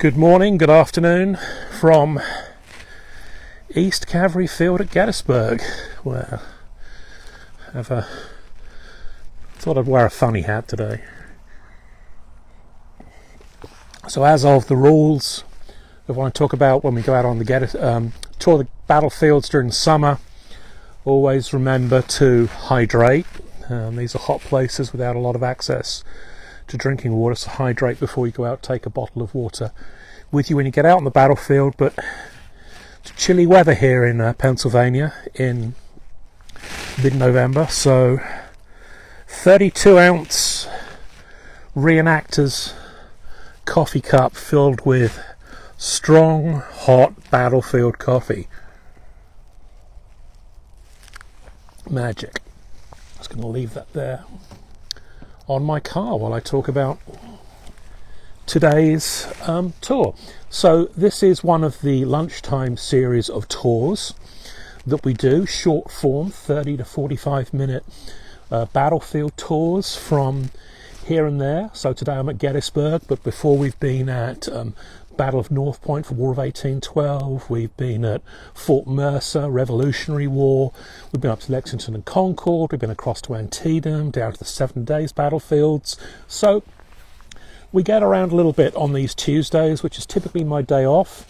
Good morning, good afternoon from East Cavalry Field at Gettysburg, where thought I'd wear a funny hat today. So as of the rules I want to talk about when we go out on the tour the battlefields during the summer, always remember to hydrate. These are hot places without a lot of access to drinking water, so hydrate before you go out. Take a bottle of water with you when you get out on the battlefield. But it's chilly weather here in Pennsylvania in mid-November, so 32-ounce reenactors coffee cup filled with strong, hot battlefield coffee. Magic. I'm just going to leave that there on my car while I talk about today's tour. So this is one of the lunchtime series of tours that we do, short form, 30 to 45 minute battlefield tours from here and there. So today I'm at Gettysburg, but before we've been at Battle of North Point for War of 1812, we've been at Fort Mercer, Revolutionary War, we've been up to Lexington and Concord, we've been across to Antietam, down to the 7 Days battlefields. So we get around a little bit on these Tuesdays, which is typically my day off,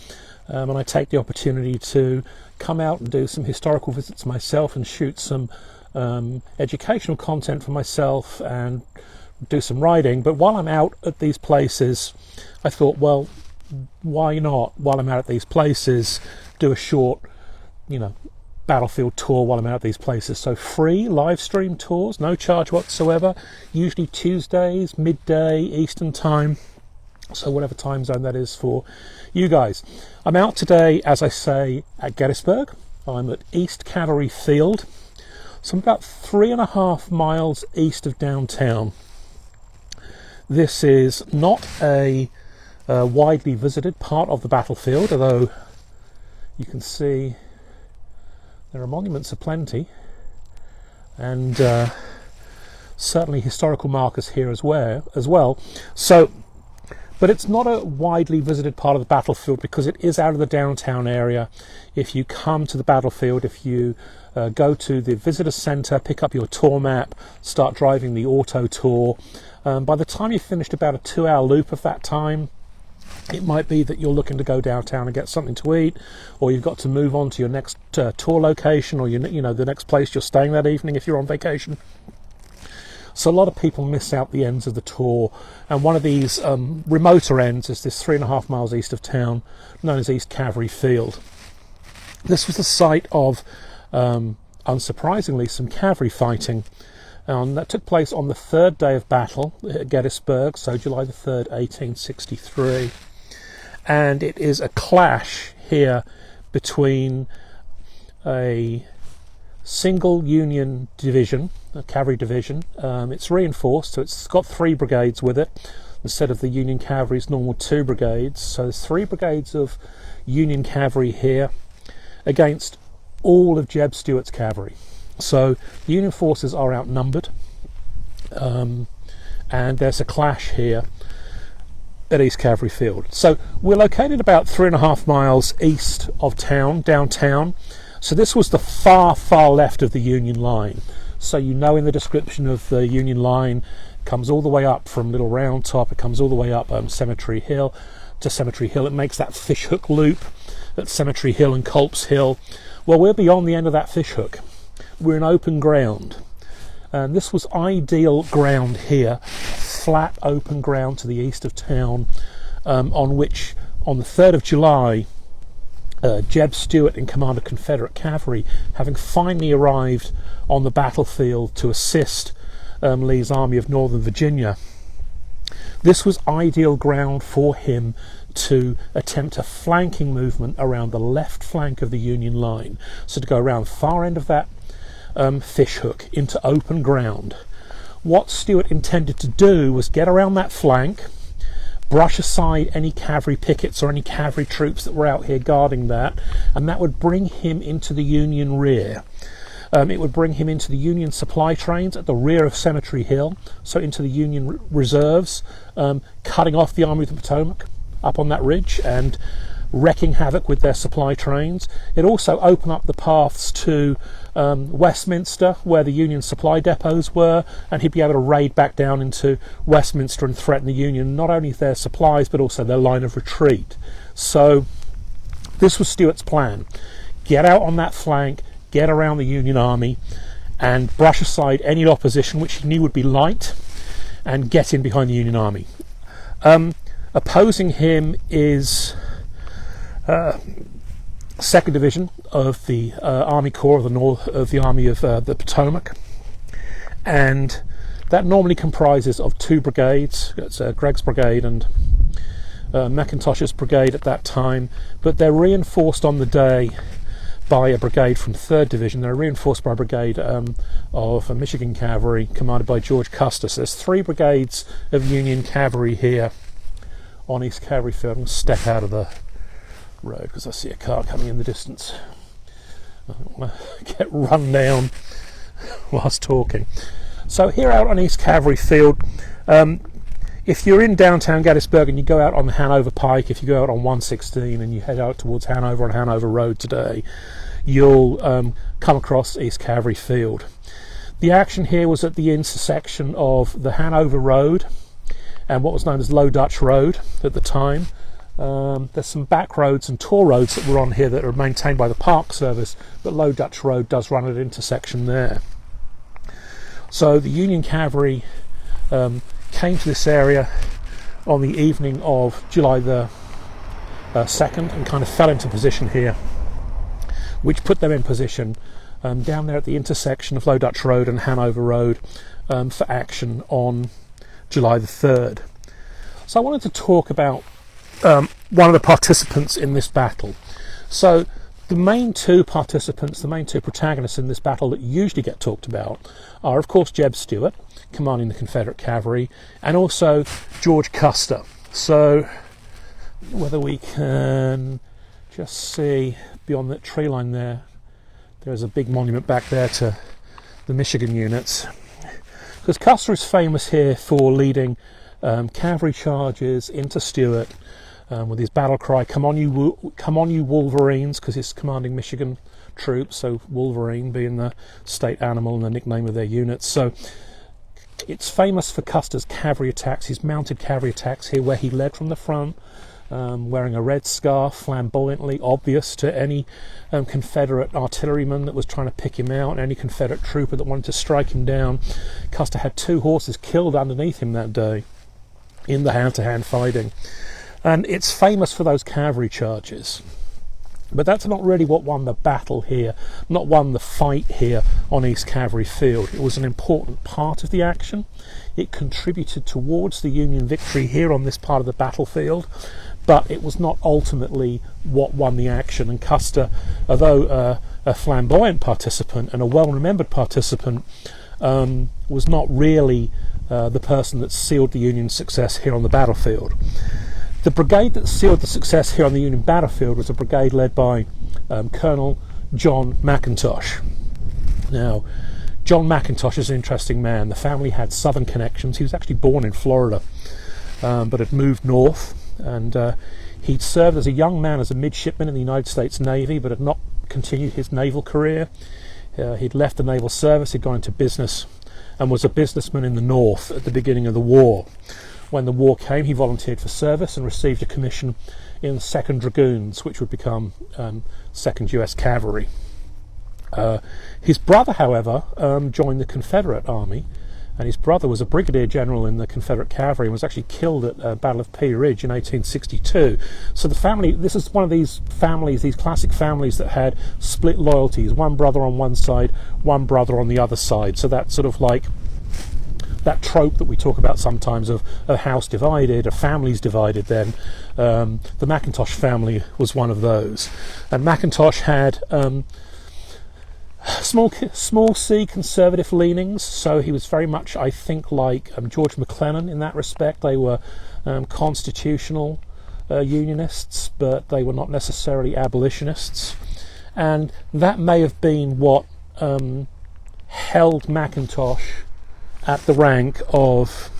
and I take the opportunity to come out and do some historical visits myself and shoot some educational content for myself and do some riding. But while I'm out at these places, I thought, well, why not, while I'm out at these places, do a short, battlefield tour while I'm out at these places. So free live stream tours, no charge whatsoever, usually Tuesdays, midday, Eastern time, so whatever time zone that is for you guys. I'm out today, as I say, at Gettysburg. I'm at East Cavalry Field, so I'm about 3.5 miles east of downtown. This is not a widely visited part of the battlefield, although you can see there are monuments aplenty, and certainly historical markers here as well. So, but it's not a widely visited part of the battlefield because it is out of the downtown area. If you come to the battlefield, if you go to the visitor center, pick up your tour map, start driving the auto tour, by the time you've finished about a 2-hour loop of that time, it might be that you're looking to go downtown and get something to eat, or you've got to move on to your next tour location, or the next place you're staying that evening if you're on vacation. So a lot of people miss out the ends of the tour, and one of these remoter ends is this 3.5 miles east of town, known as East Cavalry Field. This was the site of, unsurprisingly, some cavalry fighting. That took place on the 3rd day of battle at Gettysburg, so July the 3rd, 1863. And it is a clash here between a single Union division, a cavalry division. It's reinforced, so it's got 3 brigades with it, instead of the Union cavalry's normal 2 brigades. So there's 3 brigades of Union cavalry here against all of Jeb Stuart's cavalry. So the Union forces are outnumbered, and there's a clash here at East Cavalry Field. So we're located about 3.5 miles east of town, downtown. So this was the far, far left of the Union line. So in the description of the Union line, comes all the way up from Little Round Top, it comes all the way up Cemetery Hill to Cemetery Hill. It makes that fishhook loop at Cemetery Hill and Culp's Hill. Well, we're beyond the end of that fishhook. We're in open ground, and this was ideal ground here, flat open ground to the east of town, on which on the 3rd of July Jeb Stuart, in command of Confederate cavalry, having finally arrived on the battlefield to assist Lee's Army of Northern Virginia, this was ideal ground for him to attempt a flanking movement around the left flank of the Union line, so to go around the far end of that fishhook into open ground. What Stuart intended to do was get around that flank, brush aside any cavalry pickets or any cavalry troops that were out here guarding that, and that would bring him into the Union rear. It would bring him into the Union supply trains at the rear of Cemetery Hill, so into the Union reserves, cutting off the Army of the Potomac up on that ridge and wrecking havoc with their supply trains. It also opened up the paths to Westminster, where the Union supply depots were, and he'd be able to raid back down into Westminster and threaten the Union, not only their supplies but also their line of retreat. So this was Stuart's plan. Get out on that flank, get around the Union army, and brush aside any opposition, which he knew would be light, and get in behind the Union army. Opposing him is 2nd Division of the Army Corps of the North of the Army of the Potomac, and that normally comprises of 2 brigades. It's Gregg's brigade and McIntosh's brigade at that time, but they're reinforced on the day by a brigade from 3rd Division. They're reinforced by a brigade of Michigan cavalry commanded by George Custer. So there's 3 brigades of Union cavalry here on East Cavalry Field. I'm going to step out of the road because I see a car coming in the distance. I don't want to get run down whilst talking. So here out on East Cavalry Field, if you're in downtown Gettysburg and you go out on the Hanover Pike, if you go out on 116 and you head out towards Hanover on Hanover Road today, you'll come across East Cavalry Field. The action here was at the intersection of the Hanover Road and what was known as Low Dutch Road at the time. There's some back roads and toll roads that were on here that are maintained by the Park Service, but Low Dutch Road does run at an intersection there. So the Union cavalry came to this area on the evening of July the 2nd and kind of fell into position here, which put them in position down there at the intersection of Low Dutch Road and Hanover Road for action on July the 3rd. So I wanted to talk about one of the participants in this battle. So the main 2 participants, the main 2 protagonists in this battle that usually get talked about are, of course, Jeb Stuart, commanding the Confederate cavalry, and also George Custer. So whether we can just see beyond that tree line there's a big monument back there to the Michigan units, because Custer is famous here for leading cavalry charges into Stuart with his battle cry, come on you Wolverines, because he's commanding Michigan troops, so Wolverine being the state animal and the nickname of their units. So it's famous for Custer's cavalry attacks, his mounted cavalry attacks here, where he led from the front, wearing a red scarf, flamboyantly obvious to any Confederate artilleryman that was trying to pick him out, and any Confederate trooper that wanted to strike him down. Custer had 2 horses killed underneath him that day in the hand-to-hand fighting. And it's famous for those cavalry charges. But that's not really what won the battle here, not won the fight here on East Cavalry Field. It was an important part of the action. It contributed towards the Union victory here on this part of the battlefield, but it was not ultimately what won the action. And Custer, although a flamboyant participant and a well-remembered participant, was not really the person that sealed the Union's success here on the battlefield. The brigade that sealed the success here on the Union battlefield was a brigade led by Colonel John McIntosh. Now, John McIntosh is an interesting man. The family had southern connections. He was actually born in Florida, but had moved north, and he'd served as a young man as a midshipman in the United States Navy, but had not continued his naval career. He'd left the naval service, he'd gone into business, and was a businessman in the north at the beginning of the war. When the war came, he volunteered for service and received a commission in the 2nd Dragoons, which would become 2nd US Cavalry. His brother, however, joined the Confederate Army, and his brother was a brigadier general in the Confederate Cavalry and was actually killed at Battle of Pea Ridge in 1862. So the family, this is one of these families, these classic families that had split loyalties, one brother on one side, one brother on the other side. So that's sort of like that trope that we talk about sometimes of a house divided, a family's divided. Then the McIntosh family was one of those, and McIntosh had small c conservative leanings, so he was very much, I think, like George McClellan in that respect. They were constitutional unionists, but they were not necessarily abolitionists, and that may have been what held McIntosh at the rank of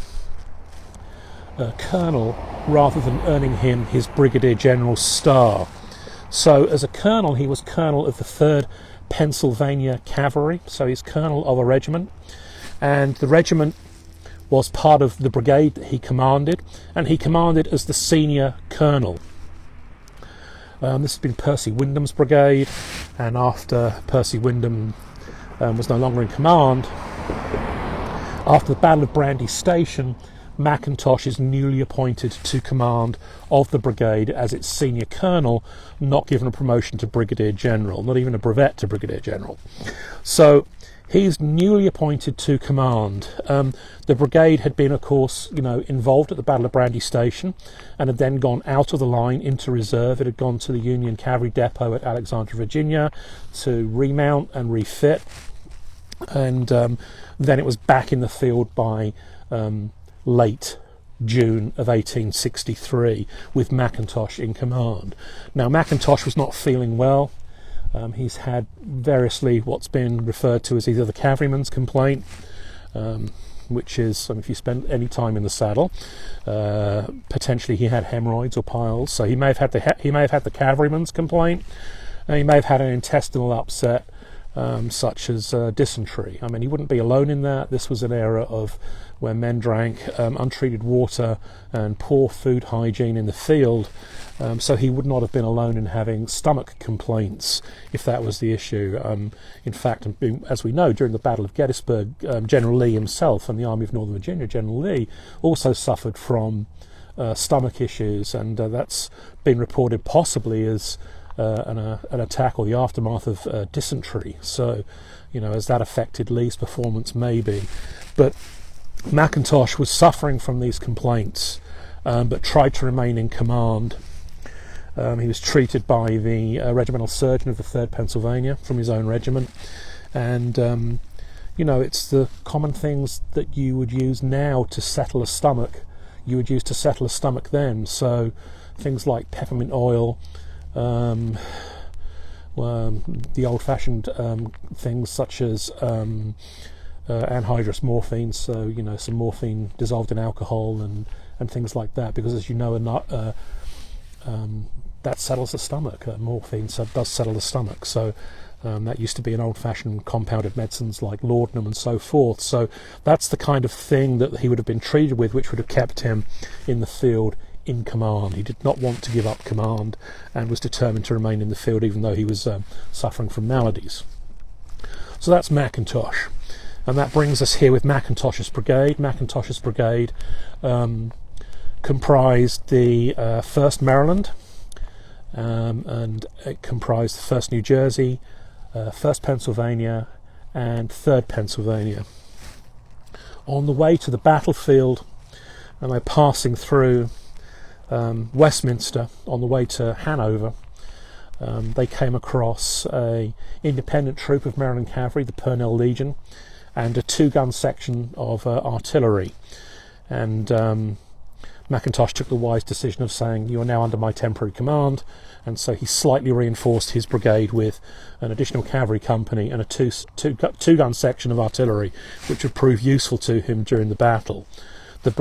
colonel rather than earning him his Brigadier General star. So as a colonel, he was colonel of the 3rd Pennsylvania Cavalry, so he's colonel of a regiment, and the regiment was part of the brigade that he commanded, and he commanded as the senior colonel. This has been Percy Wyndham's brigade, and after Percy Wyndham was no longer in command, after the Battle of Brandy Station, McIntosh is newly appointed to command of the brigade as its senior colonel, not given a promotion to Brigadier General, not even a brevet to Brigadier General. So he's newly appointed to command. The brigade had been, of course, involved at the Battle of Brandy Station, and had then gone out of the line into reserve. It had gone to the Union Cavalry Depot at Alexandria, Virginia, to remount and refit, and then it was back in the field by late June of 1863, with McIntosh in command. Now, McIntosh was not feeling well. He's had variously what's been referred to as either the cavalryman's complaint, which is, if you spend any time in the saddle, potentially he had hemorrhoids or piles. So he may have had the cavalryman's complaint. He may have had an intestinal upset, such as dysentery. I mean, he wouldn't be alone in that. This was an era of where men drank untreated water and poor food hygiene in the field, so he would not have been alone in having stomach complaints if that was the issue. In fact, as we know, during the Battle of Gettysburg, General Lee himself and the Army of Northern Virginia, General Lee, also suffered from stomach issues, and that's been reported possibly as an attack or the aftermath of dysentery. So, as that affected Lee's performance, maybe. But McIntosh was suffering from these complaints, but tried to remain in command. He was treated by the regimental surgeon of the 3rd Pennsylvania from his own regiment, and it's the common things that you would use now to settle a stomach, you would use to settle a stomach then. So things like peppermint oil, the old-fashioned things such as anhydrous morphine, so some morphine dissolved in alcohol and things like that, because as you know, that settles the stomach. Morphine does settle the stomach, so that used to be in old-fashioned compounded medicines like laudanum and so forth. So that's the kind of thing that he would have been treated with, which would have kept him in the field in command. He did not want to give up command and was determined to remain in the field even though he was suffering from maladies. So that's McIntosh, and that brings us here with McIntosh's brigade. McIntosh's brigade comprised the 1st Maryland, and it comprised the 1st New Jersey, 1st Pennsylvania and 3rd Pennsylvania. On the way to the battlefield, and they're passing through Westminster on the way to Hanover, they came across a independent troop of Maryland cavalry, the Purnell Legion, and a 2-gun section of artillery. And McIntosh took the wise decision of saying, "You are now under my temporary command," and so he slightly reinforced his brigade with an additional cavalry company and a two-gun section of artillery, which would prove useful to him during the battle. The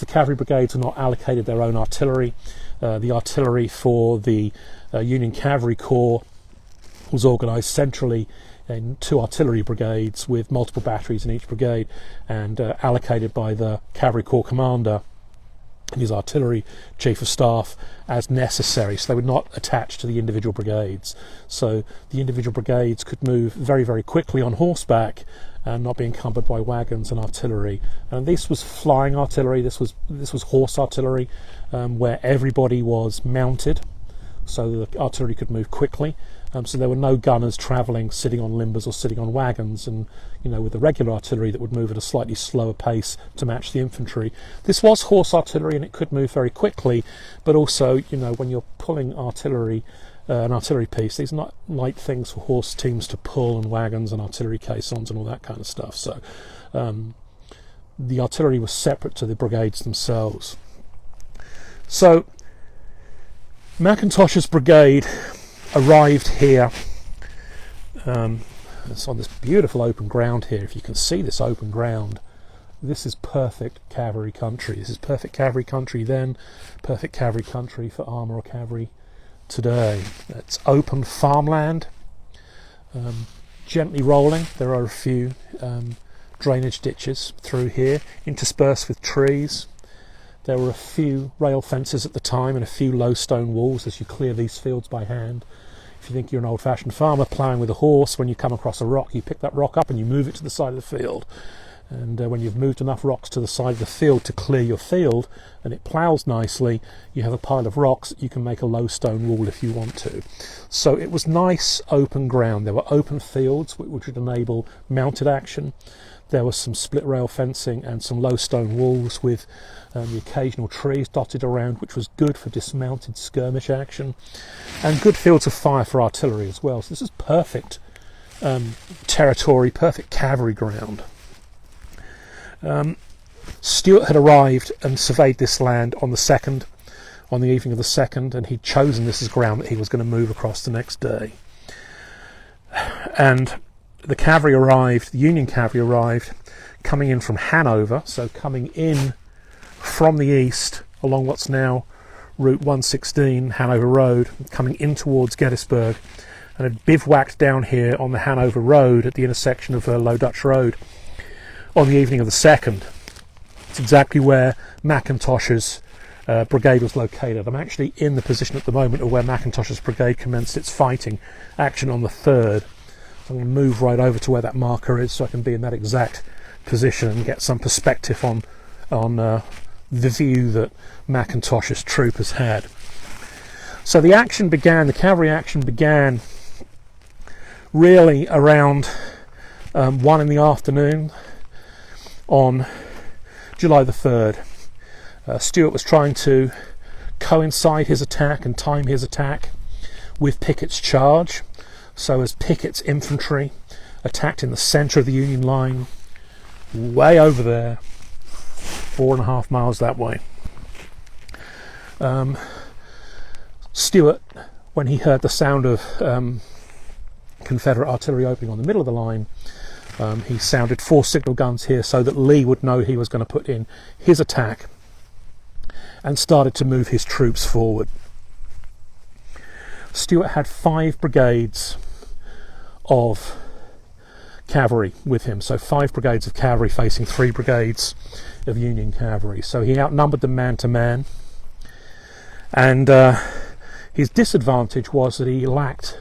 cavalry brigades, are not allocated their own artillery. The artillery for the Union Cavalry Corps was organised centrally in 2 artillery brigades with multiple batteries in each brigade, and allocated by the Cavalry Corps commander and his artillery chief of staff as necessary. So they were not attached to the individual brigades. So the individual brigades could move very, very quickly on horseback and not be encumbered by wagons and artillery. And this was flying artillery. This was horse artillery, where everybody was mounted, so the artillery could move quickly. So there were no gunners travelling, sitting on limbers or sitting on wagons, and with the regular artillery that would move at a slightly slower pace to match the infantry. This was horse artillery, and it could move very quickly, but also, when you're pulling artillery, an artillery piece, these are not light things for horse teams to pull, and wagons and artillery caissons and all that kind of stuff. So the artillery was separate to the brigades themselves. So McIntosh's brigade arrived here. It's on this beautiful open ground here. If you can see this open ground, this is perfect cavalry country. This is perfect cavalry country then, perfect cavalry country for armour or cavalry today. It's open farmland, gently rolling. There are a few drainage ditches through here, interspersed with trees. There were a few rail fences at the time and a few low stone walls as you clear these fields by hand. If you think you're an old-fashioned farmer ploughing with a horse, when you come across a rock, you pick that rock up and you move it to the side of the field. And when you've moved enough rocks to the side of the field to clear your field and it ploughs nicely, you have a pile of rocks that you can make a low stone wall if you want to. So it was nice open ground. There were open fields which would enable mounted action. There was some split rail fencing and some low stone walls with the occasional trees dotted around, which was good for dismounted skirmish action, and good fields of fire for artillery as well. So this is perfect territory, perfect cavalry ground. Stuart had arrived and surveyed this land on the evening of the 2nd, and he'd chosen this as ground that he was going to move across the next day. And the cavalry arrived, the Union cavalry arrived, coming in from Hanover, so coming in from the east along what's now Route 116, Hanover Road, coming in towards Gettysburg, and had bivouacked down here on the Hanover Road at the intersection of Low Dutch Road on the evening of the 2nd. It's exactly where McIntosh's brigade was located. I'm actually in the position at the moment of where McIntosh's brigade commenced its fighting action on the 3rd. So I'm going to move right over to where that marker is so I can be in that exact position and get some perspective on the view that McIntosh's troopers had. So the action began, the cavalry action began really around 1 in the afternoon on July the 3rd. Stuart was trying to coincide his attack and time his attack with Pickett's charge. So as Pickett's infantry attacked in the centre of the Union line, way over there, 4.5 miles that way, Stuart, when he heard the sound of Confederate artillery opening on the middle of the line, he sounded 4 signal guns here so that Lee would know he was going to put in his attack, and started to move his troops forward. Stuart had 5 brigades of cavalry with him, so 5 brigades of cavalry facing 3 brigades of Union cavalry. So he outnumbered them man to man, and his disadvantage was that he lacked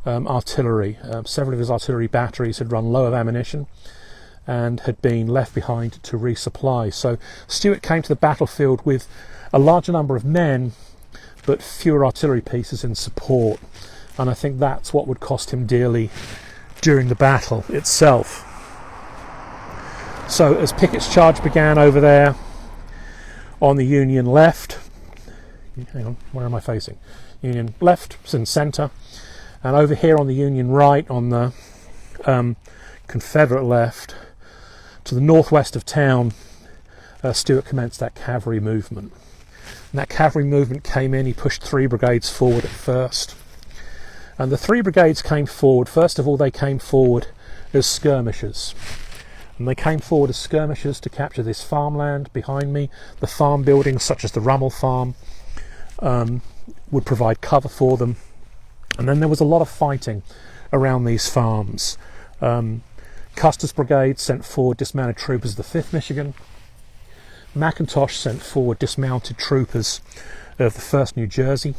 artillery. Several of his artillery batteries had run low of ammunition and had been left behind to resupply. So Stuart came to the battlefield with a larger number of men but fewer artillery pieces in support, and I think that's what would cost him dearly during the battle itself. So as Pickett's charge began over there on the Union left, hang on, where am I facing? Union left, it's in centre, and over here on the Union right, on the Confederate left, to the northwest of town, Stuart commenced that cavalry movement. And that cavalry movement came in, he pushed 3 brigades forward at first. And the 3 brigades came forward, first of all they came forward as skirmishers. And they came forward as skirmishers to capture this farmland behind me. The farm buildings, such as the Rummel Farm, would provide cover for them. And then there was a lot of fighting around these farms. Custer's brigade sent forward dismounted troopers of the 5th Michigan. McIntosh sent forward dismounted troopers of the 1st New Jersey.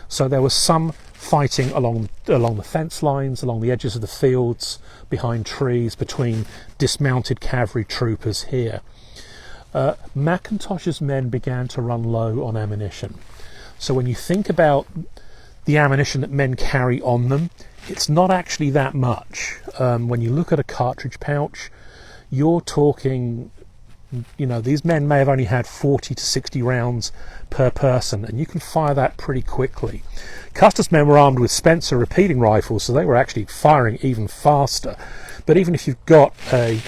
So there was some fighting along the fence lines, along the edges of the fields, behind trees, between dismounted cavalry troopers here. McIntosh's men began to run low on ammunition. So when you think about the ammunition that men carry on them, it's not actually that much. When you look at a cartridge pouch, you're talking, you know, these men may have only had 40 to 60 rounds per person, and you can fire that pretty quickly. Custer's men were armed with Spencer repeating rifles, so they were actually firing even faster. But even if you've got a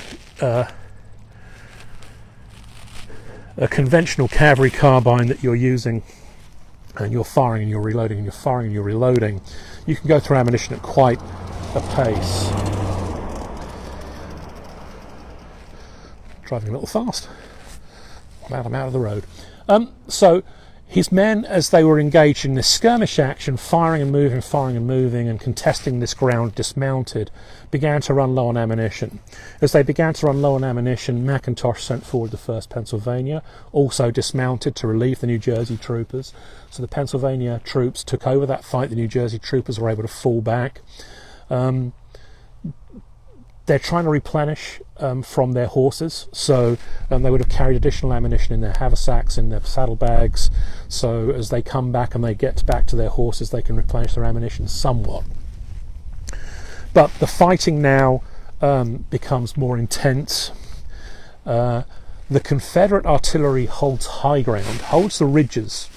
conventional cavalry carbine that you're using, and you're firing and you're reloading and you're firing and you're reloading, you can go through ammunition at quite a pace. driving a little fast. I'm out of the road. So his men, as they were engaged in this skirmish action, firing and moving, and contesting this ground dismounted, began to run low on ammunition. As they began to run low on ammunition, McIntosh sent forward the 1st Pennsylvania, also dismounted to relieve the New Jersey troopers. So the Pennsylvania troops took over that fight. The New Jersey troopers were able to fall back. They're trying to replenish from their horses, so they would have carried additional ammunition in their haversacks, in their saddlebags, so as they come back and they get back to their horses, they can replenish their ammunition somewhat. But the fighting now becomes more intense. The Confederate artillery holds high ground, holds the ridges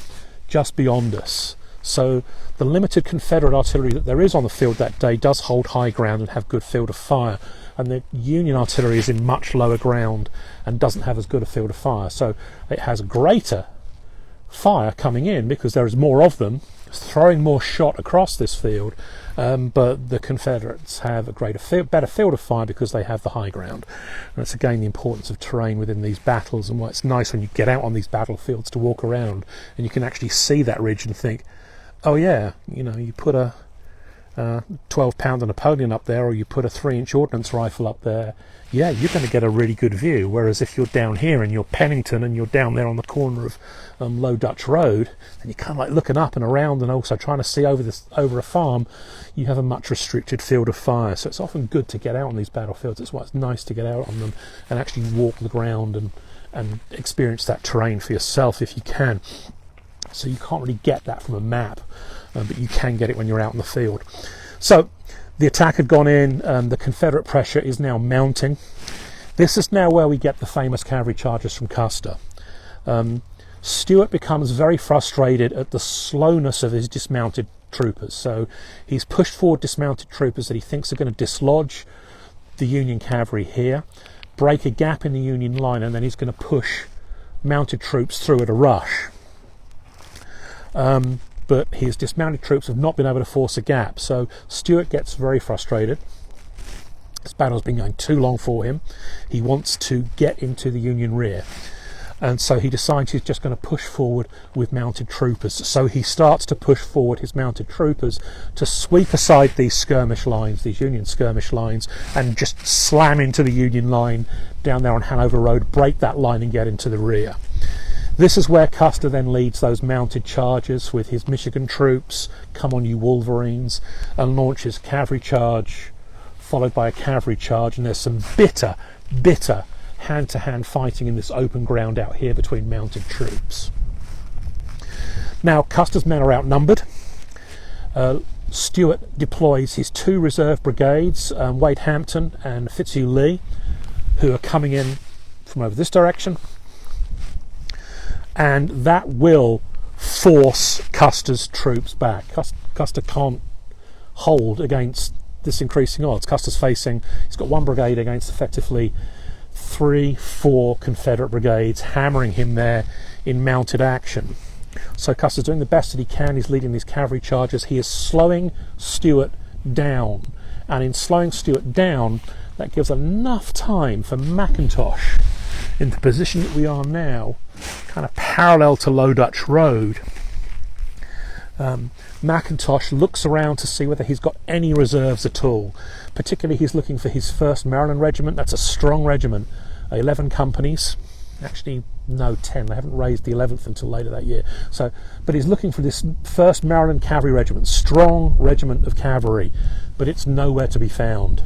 just beyond us. So the limited Confederate artillery that there is on the field that day does hold high ground and have good field of fire, and the Union artillery is in much lower ground and doesn't have as good a field of fire. So it has greater fire coming in because there is more of them, throwing more shot across this field, but the Confederates have a better field of fire because they have the high ground. And it's again the importance of terrain within these battles, and why it's nice when you get out on these battlefields to walk around and you can actually see that ridge and think, oh yeah, you put a 12-pounder Napoleon up there, or you put a 3-inch ordnance rifle up there, yeah, you're going to get a really good view. Whereas if you're down here and you're Pennington and you're down there on the corner of Low Dutch Road, and you're kind of like looking up and around and also trying to see over a farm, you have a much restricted field of fire. So it's often good to get out on these battlefields. It's why it's nice to get out on them and actually walk the ground and experience that terrain for yourself if you can. So you can't really get that from a map, but you can get it when you're out in the field. So the attack had gone in, the Confederate pressure is now mounting. This is now where we get the famous cavalry charges from Custer. Stuart becomes very frustrated at the slowness of his dismounted troopers. So he's pushed forward dismounted troopers that he thinks are going to dislodge the Union cavalry here, break a gap in the Union line, and then he's going to push mounted troops through at a rush. But his dismounted troops have not been able to force a gap, so Stuart gets very frustrated. This battle's been going too long for him. He wants to get into the Union rear, and so he decides he's just going to push forward with mounted troopers. So he starts to push forward his mounted troopers to sweep aside these skirmish lines, these Union skirmish lines, and just slam into the Union line down there on Hanover Road, break that line and get into the rear. This is where Custer then leads those mounted charges with his Michigan troops, come on you Wolverines, and launches cavalry charge, followed by a cavalry charge, and there's some bitter hand-to-hand fighting in this open ground out here between mounted troops. Now Custer's men are outnumbered. Stuart deploys his 2 reserve brigades, Wade Hampton and Fitzhugh Lee, who are coming in from over this direction. And that will force Custer's troops back. Custer can't hold against this increasing odds. Custer's he's got 1 brigade against effectively 3-4 Confederate brigades hammering him there in mounted action. So Custer's doing the best that he can. He's leading these cavalry charges. He is slowing Stuart down. And in slowing Stuart down, that gives enough time for McIntosh, in the position that we are now, kind of parallel to Low Dutch Road. McIntosh looks around to see whether he's got any reserves at all. Particularly he's looking for his 1st Maryland Regiment. That's a strong regiment, 11 companies. Actually, no, 10. They haven't raised the 11th until later that year. But he's looking for this 1st Maryland Cavalry Regiment, strong regiment of cavalry, but it's nowhere to be found.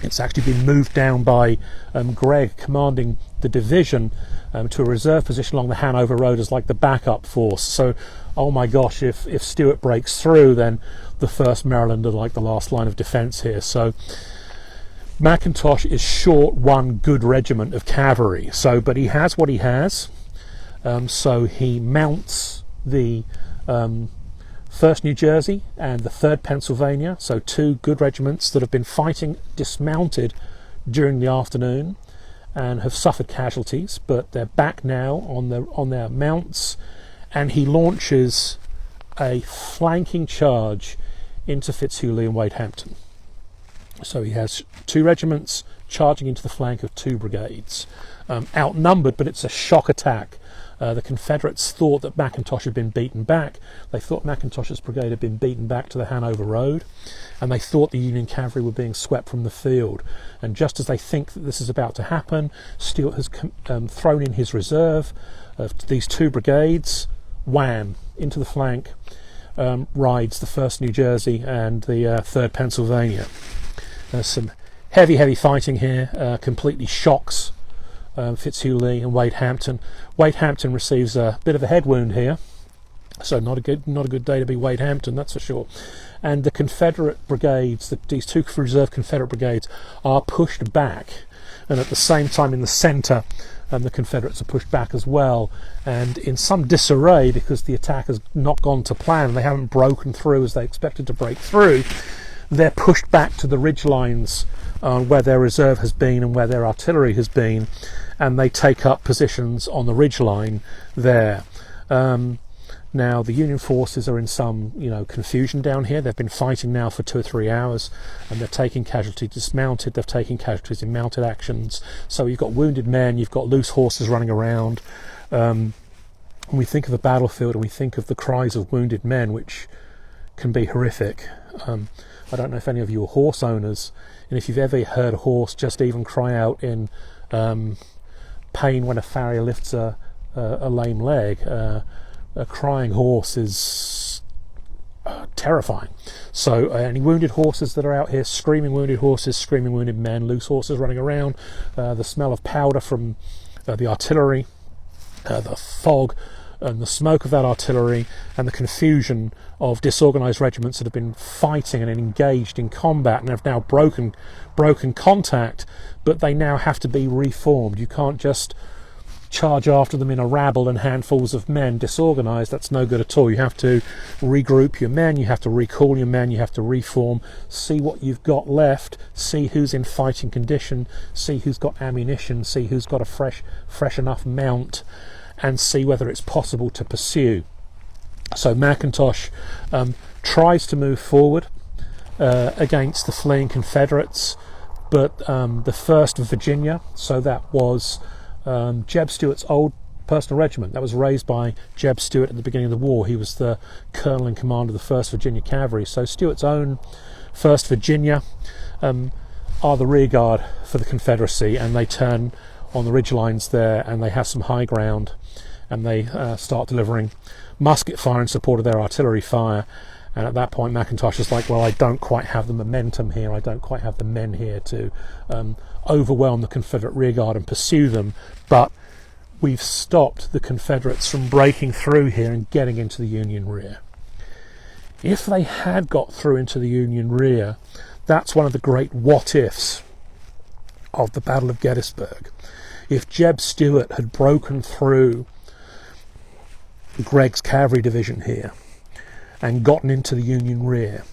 It's actually been moved down by Gregg, commanding the division, to a reserve position along the Hanover Road as like the backup force. So, oh my gosh, if Stuart breaks through, then the 1st Maryland are like the last line of defence here. So McIntosh is short 1 good regiment of cavalry. But he has what he has. So he mounts the 1st New Jersey and the 3rd Pennsylvania, so 2 good regiments that have been fighting dismounted during the afternoon and have suffered casualties, but they're back now on their mounts, and he launches a flanking charge into Fitzhugh Lee and Wade Hampton. So he has 2 regiments charging into the flank of 2 brigades. Outnumbered, but it's a shock attack. The Confederates thought that McIntosh had been beaten back. They thought McIntosh's brigade had been beaten back to the Hanover Road, and they thought the Union cavalry were being swept from the field. And just as they think that this is about to happen, Stuart has thrown in his reserve of these 2 brigades. Wham! Into the flank rides the 1st New Jersey and the 3rd Pennsylvania. There's some heavy fighting here. Completely shocks Fitzhugh Lee and Wade Hampton. Wade Hampton receives a bit of a head wound here, so not a good day to be Wade Hampton, that's for sure. And the Confederate brigades, these 2 reserve Confederate brigades, are pushed back, and at the same time in the centre, the Confederates are pushed back as well, and in some disarray because the attack has not gone to plan. They haven't broken through as they expected to break through. They're pushed back to the ridge lines where their reserve has been and where their artillery has been, and they take up positions on the ridge line there. Now the Union forces are in some confusion down here. They've been fighting now for 2 or 3 hours, and they're taking casualties dismounted. They're taking casualties in mounted actions. So you've got wounded men, you've got loose horses running around. When we think of a battlefield and we think of the cries of wounded men, which can be horrific. I don't know if any of you are horse owners, and if you've ever heard a horse just even cry out in pain when a farrier lifts a lame leg. A crying horse is terrifying. So any wounded horses that are out here, screaming wounded horses, screaming wounded men, loose horses running around, the smell of powder from the artillery, the fog and the smoke of that artillery, and the confusion of disorganised regiments that have been fighting and engaged in combat and have now broken contact, but they now have to be reformed. You can't just charge after them in a rabble and handfuls of men disorganised. That's no good at all. You have to regroup your men, you have to recall your men, you have to reform, see what you've got left, see who's in fighting condition, see who's got ammunition, see who's got a fresh enough mount, and see whether it's possible to pursue. So McIntosh tries to move forward against the fleeing Confederates, but the 1st Virginia, so that was Jeb Stuart's old personal regiment that was raised by Jeb Stuart at the beginning of the war. He was the colonel in command of the 1st Virginia Cavalry. So Stuart's own 1st Virginia are the rear guard for the Confederacy, and they turn on the ridge lines there, and they have some high ground, and they start delivering musket fire in support of their artillery fire. And at that point McIntosh is like, well, I don't quite have the momentum here, I don't quite have the men here to overwhelm the Confederate rearguard and pursue them, but we've stopped the Confederates from breaking through here and getting into the Union rear. If they had got through into the Union rear, that's one of the great what-ifs of the Battle of Gettysburg. If Jeb Stuart had broken through Gregg's Cavalry Division here and gotten into the Union rear,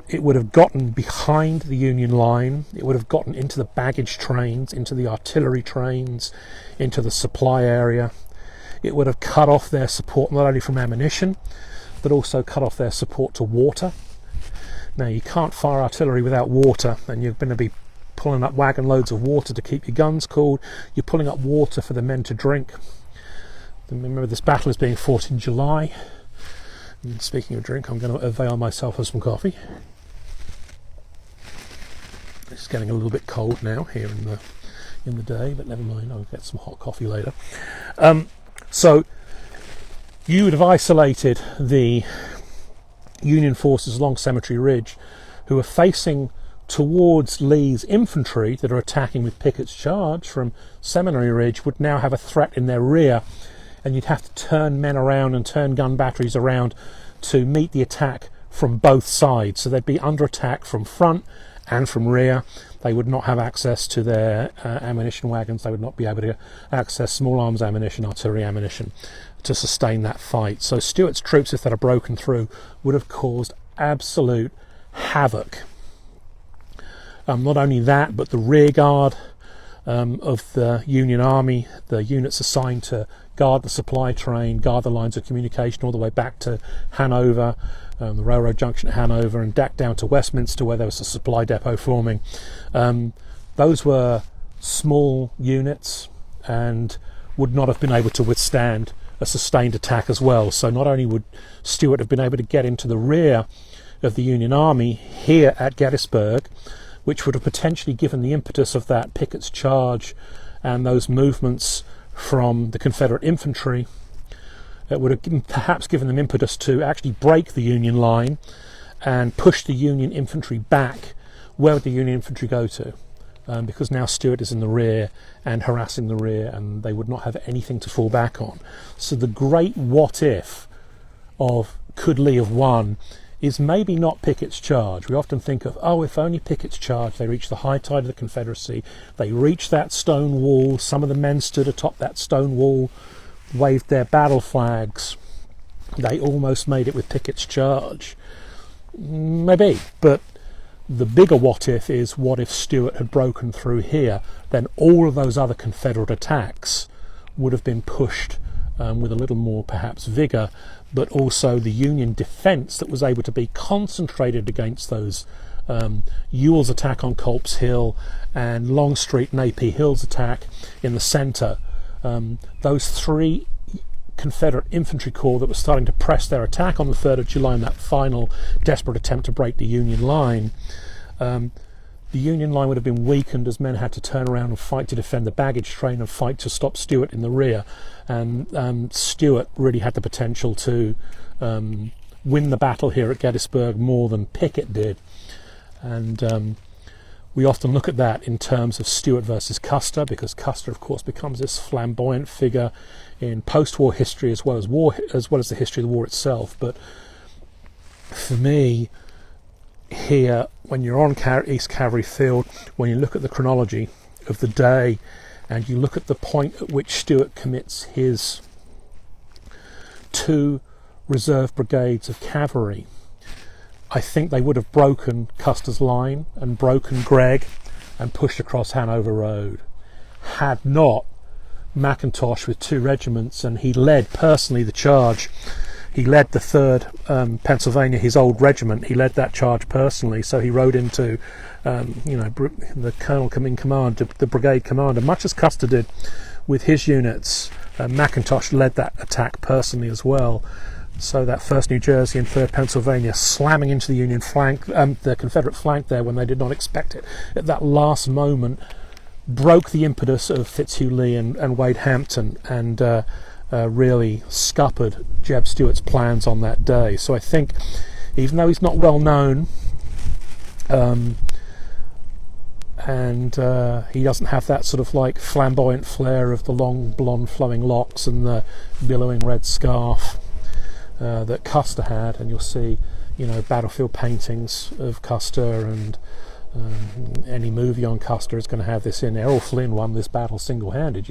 it would have gotten behind the Union line, it would have gotten into the baggage trains, into the artillery trains, into the supply area. It would have cut off their support not only from ammunition, but also cut off their support to water. Now, you can't fire artillery without water, and you're going to be pulling up wagon loads of water to keep your guns cooled. You're pulling up water for the men to drink. Remember, this battle is being fought in July. And speaking of drink, I'm going to avail myself of some coffee. It's getting a little bit cold now here in the day, but never mind, I'll get some hot coffee later. So you would have isolated the Union forces along Cemetery Ridge, who are facing towards Lee's infantry that are attacking with Pickett's charge from Seminary Ridge, would now have a threat in their rear, and you'd have to turn men around and turn gun batteries around to meet the attack from both sides. So they'd be under attack from front and from rear. They would not have access to their ammunition wagons. They would not be able to access small arms ammunition, artillery ammunition to sustain that fight. So Stuart's troops, if they'd have broken through, would have caused absolute havoc. Not only that, but the rear guard of the Union Army, the units assigned to guard the supply train, guard the lines of communication all the way back to Hanover, the railroad junction at Hanover, and back down to Westminster where there was a supply depot forming. those were small units and would not have been able to withstand a sustained attack as well. So not only would Stuart have been able to get into the rear of the Union Army here at Gettysburg, which would have potentially given the impetus of that Pickett's charge and those movements from the Confederate infantry, it would have perhaps given them impetus to actually break the Union line and push the Union infantry back. Where would the Union infantry go to? Because now Stuart is in the rear and harassing the rear, and they would not have anything to fall back on. So the great what if of could Lee have won is maybe not Pickett's charge. We often think of, oh, if only Pickett's charge, they reached the high tide of the Confederacy, they reached that stone wall, some of the men stood atop that stone wall, waved their battle flags, they almost made it with Pickett's charge. Maybe, but the bigger what if is, what if Stuart had broken through here? Then all of those other Confederate attacks would have been pushed with a little more perhaps vigour, but also the Union defence that was able to be concentrated against those Ewell's attack on Culp's Hill and Longstreet and A.P. Hill's attack in the centre. Those three Confederate infantry corps that were starting to press their attack on the 3rd of July in that final desperate attempt to break the Union line, the Union line would have been weakened as men had to turn around and fight to defend the baggage train and fight to stop Stuart in the rear. And Stuart really had the potential to win the battle here at Gettysburg more than Pickett did. And we often look at that in terms of Stuart versus Custer, because Custer, of course, becomes this flamboyant figure in post-war history as well as the history of the war itself. But for me, here, when you're on East Cavalry Field, when you look at the chronology of the day and you look at the point at which Stuart commits his 2 reserve brigades of cavalry, I think they would have broken Custer's line and broken Gregg and pushed across Hanover Road, had not McIntosh with 2 regiments, and he led personally the charge. He led the 3rd Pennsylvania, his old regiment. He led that charge personally, so he rode into the colonel in command, the brigade commander, much as Custer did with his units. McIntosh led that attack personally as well. So that 1st New Jersey and 3rd Pennsylvania slamming into the Union flank, the Confederate flank there when they did not expect it, at that last moment broke the impetus of Fitzhugh Lee and Wade Hampton, and really scuppered Jeb Stuart's plans on that day. So I think, even though he's not well known, and he doesn't have that sort of like flamboyant flair of the long blonde flowing locks and the billowing red scarf that Custer had, and you'll see, battlefield paintings of Custer, and any movie on Custer is going to have this in. Errol Flynn won this battle single-handed,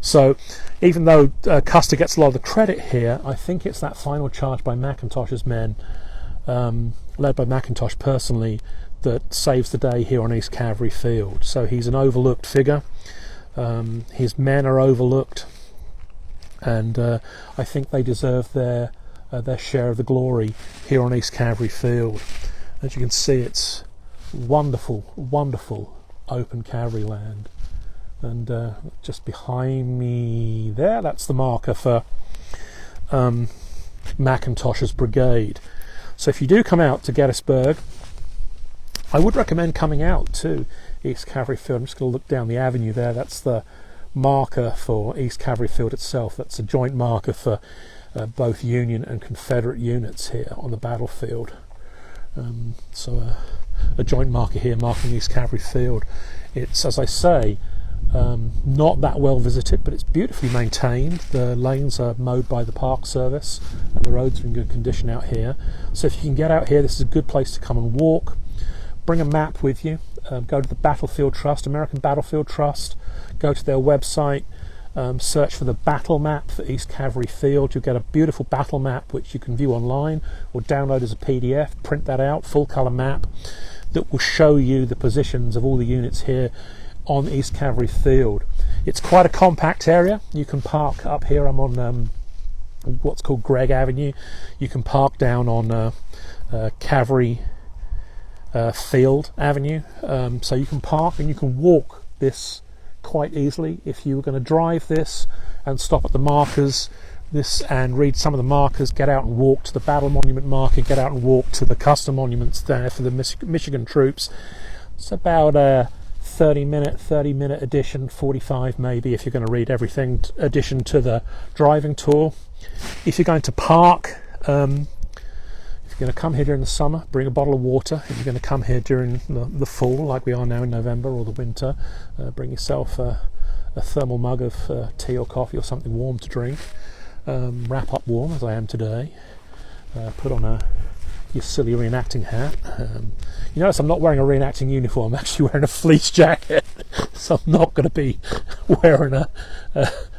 So even though Custer gets a lot of the credit here, I think it's that final charge by McIntosh's men, led by McIntosh personally, that saves the day here on East Cavalry Field. So he's an overlooked figure. His men are overlooked, and I think they deserve their share of the glory here on East Cavalry Field. As you can see, it's wonderful, wonderful open cavalry land, and just behind me there, that's the marker for McIntosh's brigade. So if you do come out to Gettysburg, I would recommend coming out to East Cavalry Field. I'm just going to look down the avenue there. That's the marker for East Cavalry Field itself. That's a joint marker for both Union and Confederate units here on the battlefield. So a joint marker here marking East Cavalry Field. It's, as I say, not that well visited, but it's beautifully maintained. The lanes are mowed by the Park Service, and the roads are in good condition out here. So if you can get out here, this is a good place to come and walk. Bring a map with you. Go to the Battlefield Trust, American Battlefield Trust. Go to their website. Search for the battle map for East Cavalry Field. You'll get a beautiful battle map which you can view online or download as a PDF. Print that out, full colour map that will show you the positions of all the units here on East Cavalry Field. It's quite a compact area. You can park up here. I'm on what's called Gregg Avenue. You can park down on Cavalry field avenue, so you can park and you can walk this quite easily. If you were going to drive this and stop at the markers and read some of the markers, get out and walk to the battle monument marker, get out and walk to the Custer monuments there for the Michigan troops. It's about a 30 minute addition, 45 maybe if you're going to read everything, addition to the driving tour. If you're going to park, if you're going to come here during the summer, bring a bottle of water. If you're going to come here during the fall, like we are now in November, or the winter, bring yourself a thermal mug of tea or coffee or something warm to drink. Wrap up warm as I am today. Put on your silly reenacting hat. You notice I'm not wearing a reenacting uniform. I'm actually wearing a fleece jacket, so I'm not going to be wearing a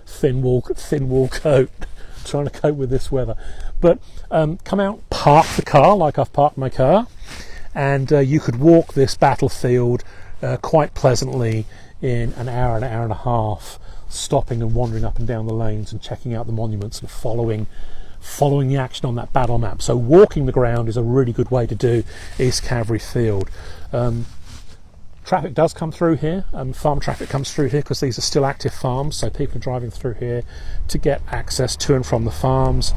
thin wool coat, trying to cope with this weather. But come out, park the car like I've parked my car, and you could walk this battlefield quite pleasantly in an hour and a half, stopping and wandering up and down the lanes and checking out the monuments and following the action on that battle map. So walking the ground is a really good way to do East Cavalry Field. Traffic does come through here, farm traffic comes through here because these are still active farms, so people are driving through here to get access to and from the farms,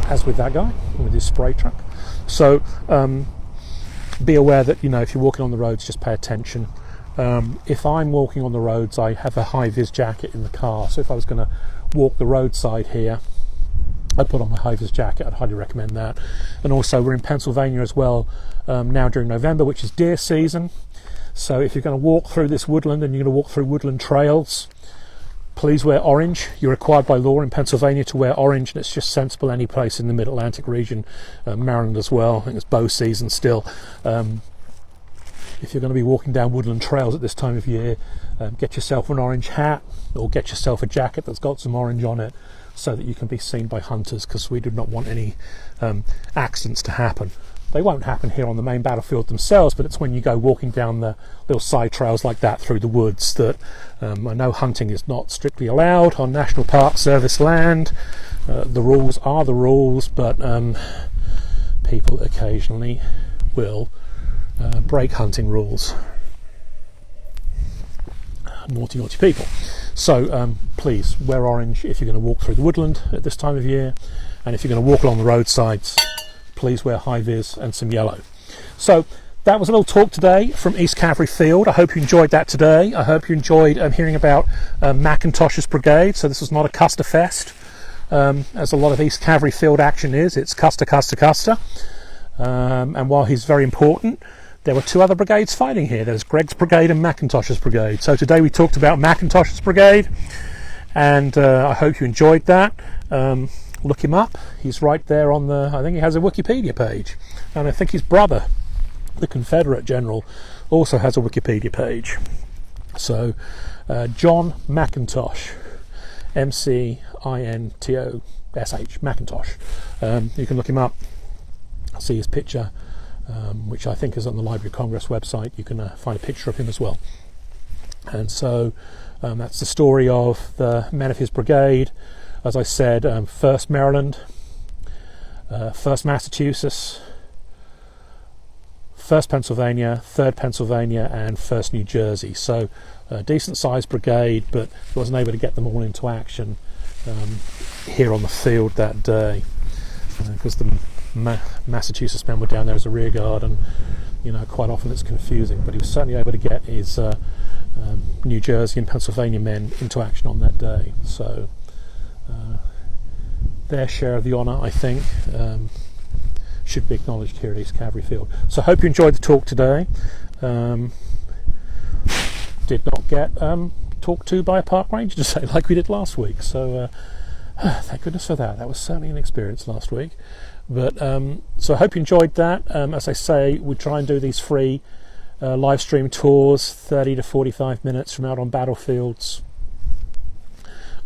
as with that guy with his spray truck. So be aware that, you know, if you're walking on the roads, just pay attention. If I'm walking on the roads, I have a high-vis jacket in the car, so if I was going to walk the roadside here, I'd put on my high-vis jacket. I'd highly recommend that. And also, we're in Pennsylvania as well now during November, which is deer season. So if you're going to walk through this woodland and you're going to walk through woodland trails, please wear orange. You're required by law in Pennsylvania to wear orange, and it's just sensible any place in the Mid-Atlantic region, Maryland as well. I think it's bow season still. If you're going to be walking down woodland trails at this time of year, get yourself an orange hat or get yourself a jacket that's got some orange on it so that you can be seen by hunters, because we do not want any accidents to happen. They won't happen here on the main battlefield themselves, but it's when you go walking down the little side trails like that through the woods that I know hunting is not strictly allowed on National Park Service land. The rules are the rules, but people occasionally will break hunting rules. Naughty people. So please wear orange if you're going to walk through the woodland at this time of year, and if you're going to walk along the roadsides, please wear high vis and some yellow. So that was a little talk today from East Cavalry Field. I hope you enjoyed that today. I hope you enjoyed hearing about McIntosh's Brigade. So this was not a Custer fest, as a lot of East Cavalry Field action is. It's Custer. And while he's very important, there were two other brigades fighting here. There's Gregg's Brigade and McIntosh's Brigade. So today we talked about McIntosh's Brigade, and I hope you enjoyed that. Look him up. He's right there on the, I think he has a Wikipedia page, and I think his brother, the Confederate general, also has a Wikipedia page. So John McIntosh, McIntosh, McIntosh. You can look him up, see his picture, which I think is on the Library of Congress website. You can find a picture of him as well. And so that's the story of the men of his brigade. As I said, 1st Maryland, 1st Massachusetts, 1st Pennsylvania, 3rd Pennsylvania, and 1st New Jersey. So a decent sized brigade, but wasn't able to get them all into action here on the field that day, because the Massachusetts men were down there as a rear guard, and you know, quite often it's confusing, but he was certainly able to get his New Jersey and Pennsylvania men into action on that day. So their share of the honour, I think, should be acknowledged here at East Cavalry Field. So I hope you enjoyed the talk today. Did not get talked to by a park ranger to say like we did last week, so thank goodness for that. That was certainly an experience last week. But so I hope you enjoyed that. As I say, we try and do these free live stream tours, 30 to 45 minutes from out on battlefields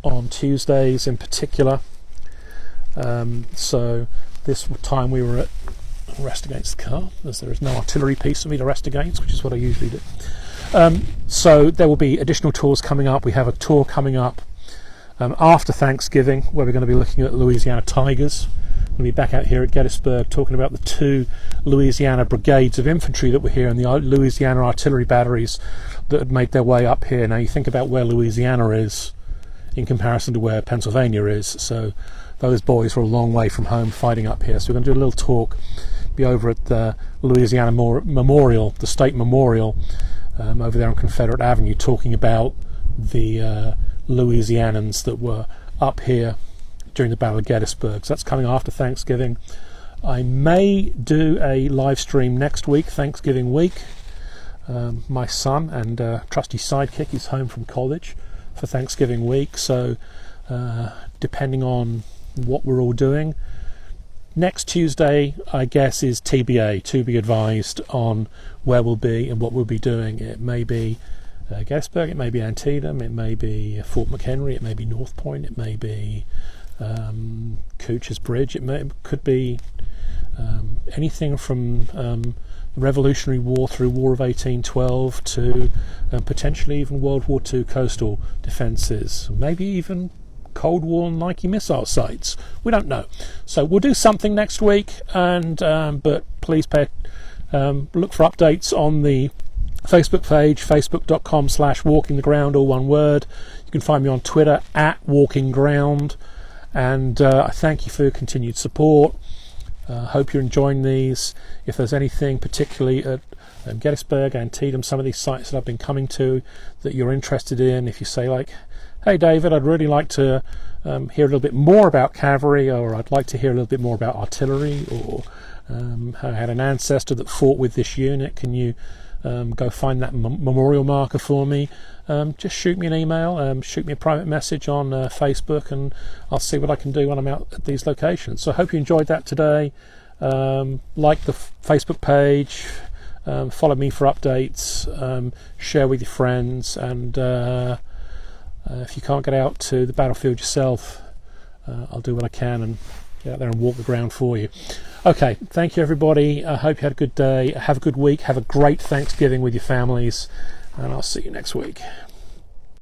on Tuesdays in particular. So this time we were at rest against the car, as there is no artillery piece for me to rest against, which is what I usually do. So there will be additional tours coming up. We have a tour coming up after Thanksgiving where we're going to be looking at Louisiana tigers, to be back out here at Gettysburg talking about the 2 Louisiana brigades of infantry that were here and the Louisiana artillery batteries that had made their way up here. Now you think about where Louisiana is in comparison to where Pennsylvania is, so those boys were a long way from home fighting up here. So we're going to do a little talk, be over at the Louisiana Memorial, the State Memorial, over there on Confederate Avenue, talking about the Louisianans that were up here during the Battle of Gettysburg. So that's coming after Thanksgiving. I may do a live stream next week, Thanksgiving week. My son and trusty sidekick is home from college for Thanksgiving week, so depending on what we're all doing, next Tuesday I guess is TBA, to be advised, on where we'll be and what we'll be doing. It may be Gettysburg, it may be Antietam, it may be Fort McHenry, it may be North Point, it may be Couch's Bridge, could be anything from the Revolutionary War through War of 1812 to potentially even World War II coastal defences, maybe even Cold War Nike missile sites. We don't know. So we'll do something next week, and but please look for updates on the Facebook page, facebook.com/walkingtheground, all one word. You can find me on Twitter @walkingground, and I thank you for your continued support. Hope you're enjoying these. If there's anything particularly at Gettysburg, Antietam, some of these sites that I've been coming to that you're interested in, if you say like, hey David, I'd really like to hear a little bit more about cavalry, or I'd like to hear a little bit more about artillery, or I had an ancestor that fought with this unit, can you go find that memorial marker for me? Just shoot me an email, shoot me a private message on Facebook, and I'll see what I can do when I'm out at these locations. So I hope you enjoyed that today. Like the Facebook page, follow me for updates, share with your friends, and if you can't get out to the battlefield yourself, I'll do what I can and get out there and walk the ground for you. Okay, thank you everybody. I hope you had a good day. Have a good week. Have a great Thanksgiving with your families, and I'll see you next week.